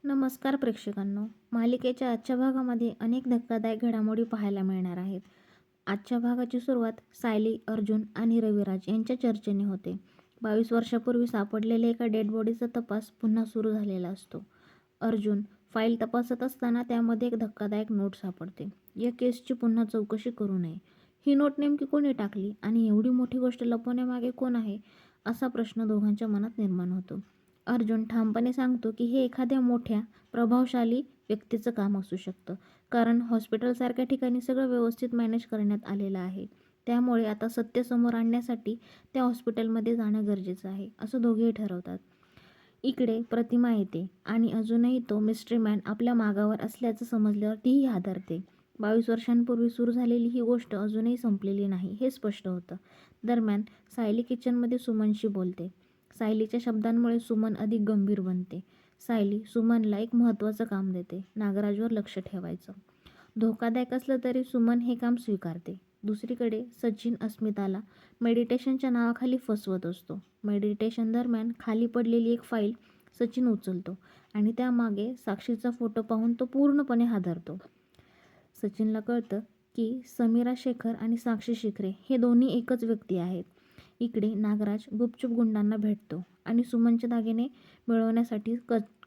नमस्कार प्रेक्षकांनो. मालिकेच्या आजच्या भागामध्ये अनेक धक्कादायक घडामोडी पाहायला मिळणार आहेत. आजच्या भागाची सुरुवात सायली, अर्जुन आणि रविराज यांच्या चर्चेने होते. 22 वर्षापूर्वी सापडलेल्या एका डेड बॉडीचा तपास पुन्हा सुरू झालेला असतो. अर्जुन फाईल तपासत असताना त्यामध्ये एक धक्कादायक नोट सापडते. या केसची पुन्हा चौकशी करू नये. ही नोट नेमकी कोणी टाकली आणि एवढी मोठी गोष्ट लपवण्यामागे कोण आहे, असा प्रश्न दोघांच्या मनात निर्माण होतो. अर्जुन ठामपणे सांगतो की हे एखाद्या मोठ्या, प्रभावशाली व्यक्तीचं काम असू शकतं, कारण हॉस्पिटलसारख्या ठिकाणी सगळं व्यवस्थित मॅनेज करण्यात आलेलं आहे. त्यामुळे आता सत्य समोर आणण्यासाठी त्या हॉस्पिटलमध्ये जाणं गरजेचं आहे, असं दोघेही ठरवतात. इकडे प्रतिमा येते आणि अजूनही तो मिस्ट्री मॅन आपल्या मागावर असल्याचं समजल्यावर तीही हादरते. 22 वर्षांपूर्वी सुरू झालेली ही गोष्ट अजूनही संपलेली नाही, हे स्पष्ट होतं. दरम्यान सायली किचनमध्ये सुमनशी बोलते. सायलीच्या शब्दांमुळे सुमन अधिक गंभीर बनते. सायली सुमनला एक महत्त्वाचं काम देते, नागराजवर लक्ष ठेवायचं. धोकादायक असलं तरी सुमन हे काम स्वीकारते. दुसरीकडे सचिन अस्मिताला मेडिटेशनच्या नावाखाली फसवत असतो. मेडिटेशन दरम्यान खाली पडलेली एक फाईल सचिन उचलतो आणि त्यामागे साक्षीचा फोटो पाहून तो पूर्णपणे हादरतो. सचिनला कळतं की समीरा शेखर आणि साक्षी शिखरे हे दोन्ही एकच व्यक्ती आहेत. इकडे नागराज गुपचूप गुंडांना भेटतो आणि सुमनचे दागिने मिळवण्यासाठी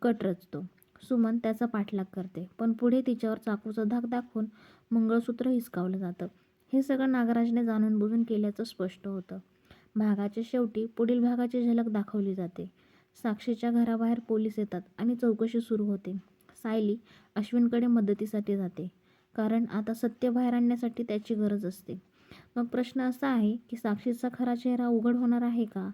कट रचतो. सुमन त्याचा पाठलाग करते, पण पुढे तिच्यावर चाकूचा धाक दाखवून मंगळसूत्र हिसकावलं जातं. हे सगळं नागराजने जाणून बुजून केल्याचं स्पष्ट होतं. भागाच्या शेवटी पुढील भागाची झलक दाखवली जाते. साक्षीच्या घराबाहेर पोलीस येतात आणि चौकशी सुरू होते. सायली अश्विनकडे मदतीसाठी जाते, कारण आता सत्य बाहेर आणण्यासाठी त्याची गरज असते. मग प्रश्न असा आहे की साक्षीचा खरा चेहरा उघड होणार आहे का?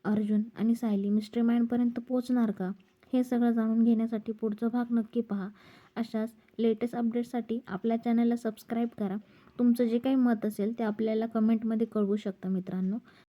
अर्जुन आणि सायली मिस्ट्री मॅनपर्यंत पोहोचणार का? हे सगळं जाणून घेण्यासाठी पुढचा भाग नक्की पहा. अशाच लेटेस्ट अपडेट्ससाठी आपल्या चॅनलला सबस्क्राईब करा. तुमचं जे काही मत असेल ते आपल्याला कमेंटमध्ये कळवू शकता मित्रांनो.